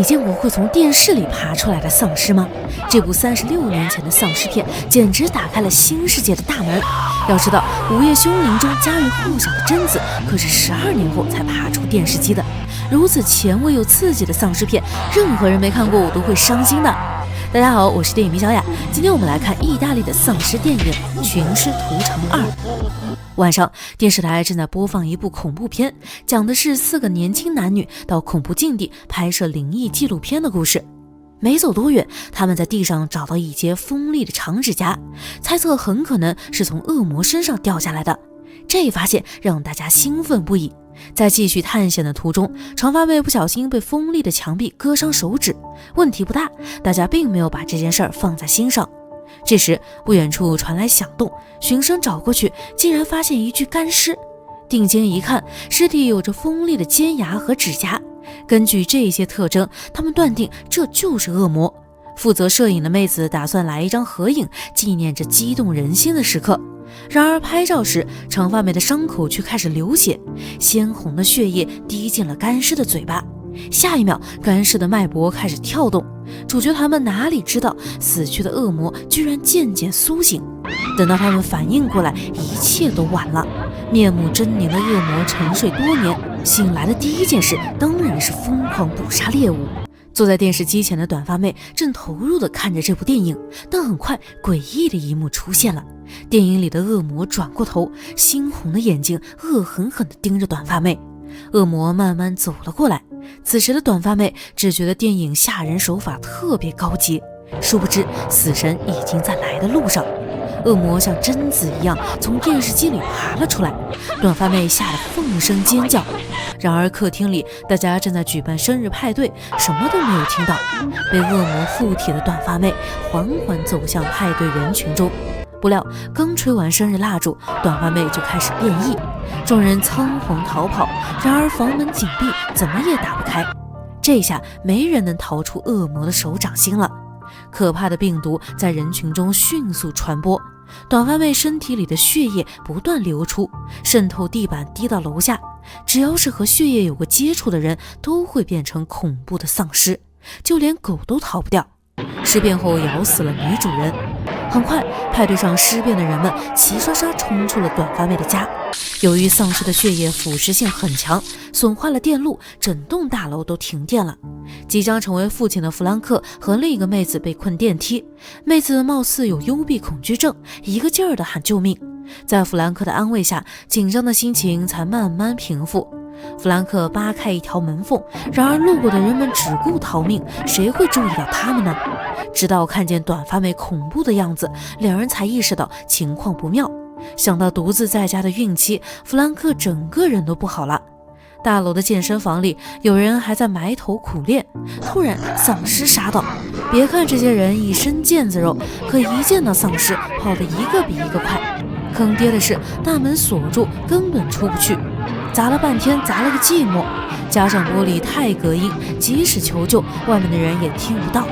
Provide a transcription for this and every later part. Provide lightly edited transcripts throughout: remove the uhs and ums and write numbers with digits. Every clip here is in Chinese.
你见过会从电视里爬出来的丧尸吗？这部36年前的丧尸片简直打开了新世界的大门。要知道，《午夜凶铃》中家喻户晓的贞子可是12年后才爬出电视机的。如此前卫又刺激的丧尸片，任何人没看过我都会伤心的。大家好，我是电影迷小雅，今天我们来看意大利的丧尸电影《群尸屠城2》。晚上，电视台正在播放一部恐怖片，讲的是4个年轻男女到恐怖境地拍摄灵异纪录片的故事。没走多远，他们在地上找到一截锋利的长指甲，猜测很可能是从恶魔身上掉下来的。这一发现让大家兴奋不已。在继续探险的途中，长发妹不小心被锋利的墙壁割伤手指，问题不大，大家并没有把这件事儿放在心上。这时，不远处传来响动，循声找过去，竟然发现一具干尸。定睛一看，尸体有着锋利的尖牙和指甲。根据这些特征，他们断定这就是恶魔。负责摄影的妹子打算来一张合影，纪念这激动人心的时刻。然而拍照时，长发妹的伤口却开始流血，鲜红的血液滴进了干尸的嘴巴。下一秒，干尸的脉搏开始跳动。主角他们哪里知道，死去的恶魔居然渐渐苏醒。等到他们反应过来，一切都晚了。面目狰狞的恶魔沉睡多年，醒来的第一件事当然是疯狂捕杀猎物。坐在电视机前的短发妹正投入地看着这部电影，但很快诡异的一幕出现了。电影里的恶魔转过头，猩红的眼睛恶狠狠地盯着短发妹。恶魔慢慢走了过来，此时的短发妹只觉得电影吓人手法特别高级，殊不知死神已经在来的路上。恶魔像贞子一样从电视机里爬了出来，短发妹吓得放声尖叫。然而客厅里大家正在举办生日派对，什么都没有听到。被恶魔附体的短发妹缓缓走向派对人群中，不料刚吹完生日蜡烛，短发妹就开始变异，众人仓皇逃跑，然而房门紧闭，怎么也打不开。这下没人能逃出恶魔的手掌心了。可怕的病毒在人群中迅速传播，短发妹身体里的血液不断流出，渗透地板滴到楼下。只要是和血液有过接触的人都会变成恐怖的丧尸，就连狗都逃不掉。尸变后咬死了女主人。很快，派对上尸变的人们齐刷刷冲出了短发妹的家。由于丧尸的血液腐蚀性很强，损坏了电路，整栋大楼都停电了。即将成为父亲的弗兰克和另一个妹子被困电梯，妹子貌似有幽闭恐惧症，一个劲儿地喊救命。在弗兰克的安慰下，紧张的心情才慢慢平复。弗兰克扒开一条门缝，然而路过的人们只顾逃命，谁会注意到他们呢？直到看见短发妹恐怖的样子，两人才意识到情况不妙。想到独自在家的孕期，弗兰克整个人都不好了。大楼的健身房里，有人还在埋头苦练。突然，丧尸杀到。别看这些人一身腱子肉，可一见到丧尸，跑得一个比一个快。坑爹的是，大门锁住，根本出不去。砸了半天，砸了个寂寞。加上玻璃太隔音，即使求救，外面的人也听不到。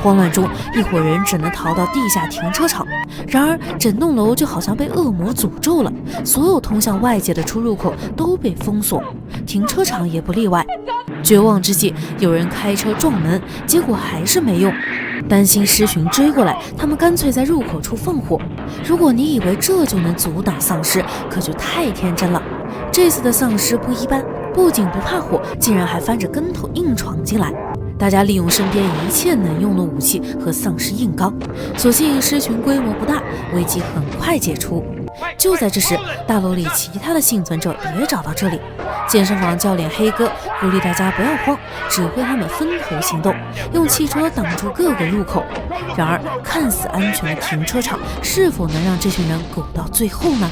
慌乱中，一伙人只能逃到地下停车场。然而，整栋楼就好像被恶魔诅咒了，所有通向外界的出入口都被封锁，停车场也不例外。绝望之际，有人开车撞门，结果还是没用。担心尸群追过来，他们干脆在入口处放火。如果你以为这就能阻挡丧尸，可就太天真了。这次的丧尸不一般，不仅不怕火，竟然还翻着跟头硬闯进来。大家利用身边一切能用的武器和丧尸硬刚，所幸尸群规模不大，危机很快解除。就在这时，大楼里其他的幸存者也找到这里。健身房教练黑哥鼓励大家不要慌，指挥他们分头行动，用汽车挡住各个入口。然而，看似安全的停车场是否能让这群人苟到最后呢？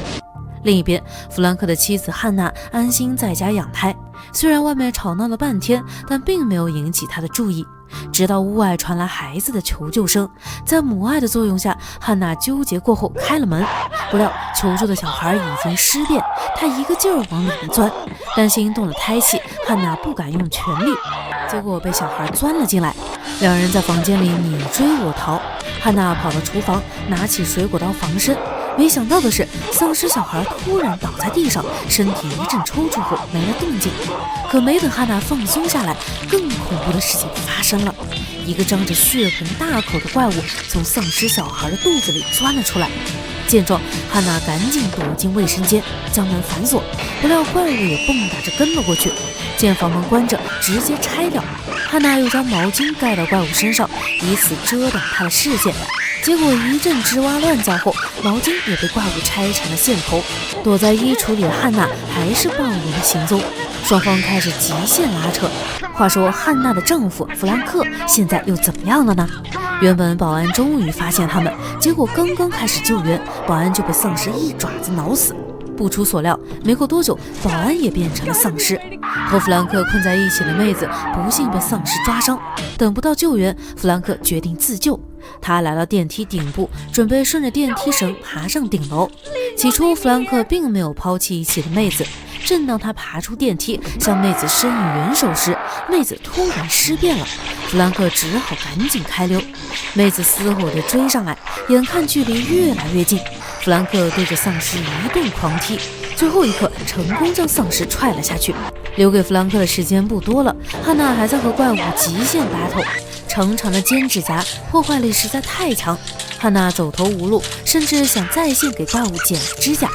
另一边，弗兰克的妻子汉娜安心在家养胎，虽然外面吵闹了半天，但并没有引起她的注意。直到屋外传来孩子的求救声，在母爱的作用下，汉娜纠结过后开了门。不料求助的小孩已经尸变，她一个劲儿往里面钻，担心动了胎气，汉娜不敢用全力，结果被小孩钻了进来。两人在房间里你追我逃，汉娜跑到厨房，拿起水果刀防身，没想到的是，丧尸小孩突然倒在地上，身体一阵抽搐后没了动静。可没等汉娜放松下来，更恐怖的事情发生了。一个张着血盆大口的怪物从丧尸小孩的肚子里钻了出来。见状，汉娜赶紧躲进卫生间，将门反锁。不料怪物也蹦跶着跟了过去，见房门关着，直接拆掉。汉娜又将毛巾盖到怪物身上，以此遮挡他的视线。结果一阵吱哇乱叫后，毛巾也被怪物拆成了线头。躲在衣橱里的汉娜还是暴露了行踪，双方开始极限拉扯。话说汉娜的丈夫弗兰克现在又怎么样了呢？原本保安终于发现他们，结果刚刚开始救援，保安就被丧尸一爪子挠死。不出所料，没过多久，保安也变成了丧尸。和弗兰克困在一起的妹子不幸被丧尸抓伤，等不到救援，弗兰克决定自救。他来到电梯顶部，准备顺着电梯绳爬上顶楼。起初，弗兰克并没有抛弃一起的妹子。正当他爬出电梯向妹子伸以援手时，妹子突然尸变了，弗兰克只好赶紧开溜。妹子嘶吼着追上来，眼看距离越来越近，弗兰克对着丧尸一顿狂踢，最后一刻成功将丧尸踹了下去。留给弗兰克的时间不多了，汉娜还在和怪物极限 battle， 长长的尖指甲破坏力实在太强，汉娜走投无路，甚至想在线给怪物剪指甲，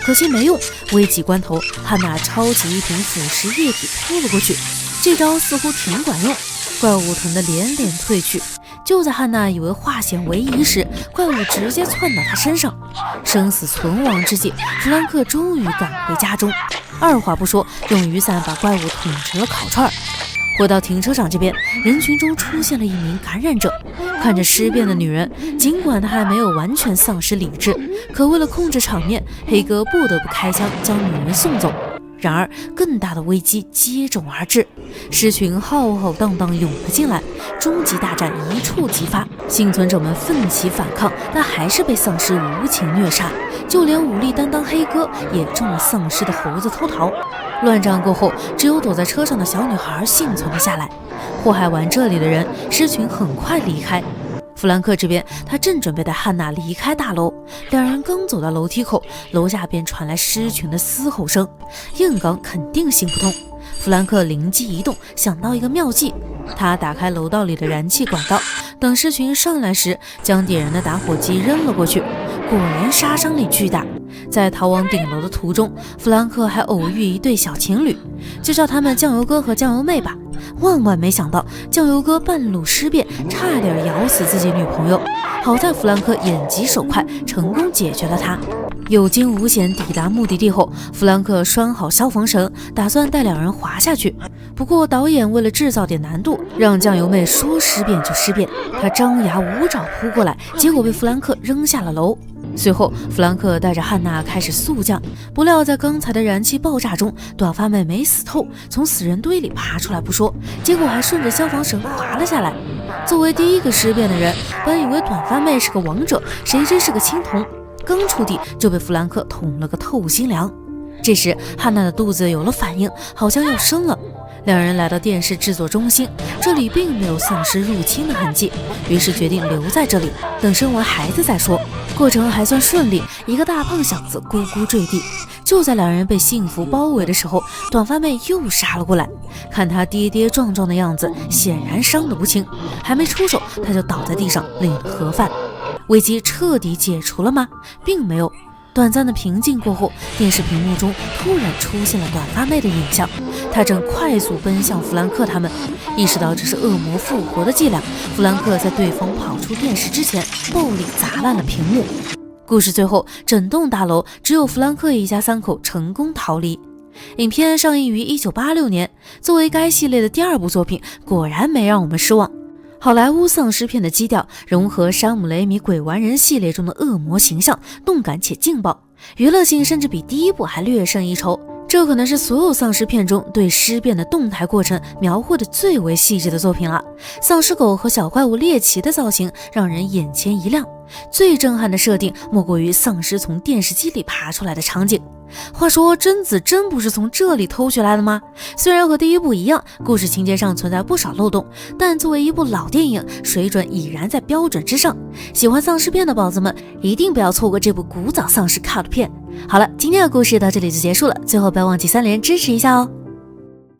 可惜没用。危急关头，汉娜抄起一瓶腐蚀液体扑了过去，这招似乎挺管用，怪物疼得连连退去。就在汉娜以为化险为夷时，怪物直接窜到她身上。生死存亡之际，弗兰克终于赶回家中，二话不说，用雨伞把怪物捅成了烤串。回到停车场这边，人群中出现了一名感染者，看着尸变的女人，尽管她还没有完全丧失理智，可为了控制场面，黑哥不得不开枪将女人送走。然而更大的危机接踵而至，尸群浩浩荡荡涌了进来，终极大战一触即发。幸存者们奋起反抗，但还是被丧尸无情虐杀，就连武力担当黑哥也中了丧尸的猴子偷桃。乱战过后，只有躲在车上的小女孩幸存了下来。祸害完这里的人，尸群很快离开。弗兰克这边，他正准备带汉娜离开大楼，两人刚走到楼梯口，楼下便传来尸群的嘶吼声，硬刚肯定行不通。弗兰克灵机一动，想到一个妙计，他打开楼道里的燃气管道，等尸群上来时，将点燃的打火机扔了过去，果然杀伤力巨大。在逃往顶楼的途中，弗兰克还偶遇一对小情侣，就叫他们酱油哥和酱油妹吧。万万没想到，酱油哥半路尸变，差点咬死自己女朋友。好在弗兰克眼疾手快，成功解决了他。有惊无险抵达目的地后，弗兰克拴好消防绳，打算带两人滑下去。不过导演为了制造点难度，让酱油妹说尸变就尸变，她张牙舞爪扑过来，结果被弗兰克扔下了楼。随后弗兰克带着汉娜开始速降，不料在刚才的燃气爆炸中，短发妹没死透，从死人堆里爬出来不说，结果还顺着消防绳滑了下来。作为第一个尸变的人，本以为短发妹是个王者，谁知是个青铜，刚触地就被弗兰克捅了个透心凉。这时汉娜的肚子有了反应，好像要生了。两人来到电视制作中心，这里并没有丧尸入侵的痕迹，于是决定留在这里，等生完孩子再说。过程还算顺利，一个大胖小子咕咕坠地。就在两人被幸福包围的时候，短发妹又杀了过来。看他跌跌撞撞的样子，显然伤得不轻，还没出手他就倒在地上领了盒饭。危机彻底解除了吗？并没有。短暂的平静过后，电视屏幕中突然出现了短发妹的影像，她正快速奔向弗兰克他们。意识到这是恶魔复活的伎俩，弗兰克在对方跑出电视之前，暴力砸烂了屏幕。故事最后，整栋大楼只有弗兰克一家三口成功逃离。影片上映于1986年，作为该系列的第二部作品，果然没让我们失望。好莱坞丧尸片的基调融合山姆雷米鬼玩人系列中的恶魔形象，动感且劲爆，娱乐性甚至比第一部还略胜一筹。这可能是所有丧尸片中对尸变的动态过程描绘的最为细致的作品了。丧尸狗和小怪物猎奇的造型让人眼前一亮，最震撼的设定莫过于丧尸从电视机里爬出来的场景。话说贞子真不是从这里偷学来的吗？虽然和第一部一样，故事情节上存在不少漏洞，但作为一部老电影，水准已然在标准之上。喜欢丧尸片的宝子们一定不要错过这部古早丧尸 cult 片。好了，今天的故事到这里就结束了，最后不要忘记3连支持一下哦。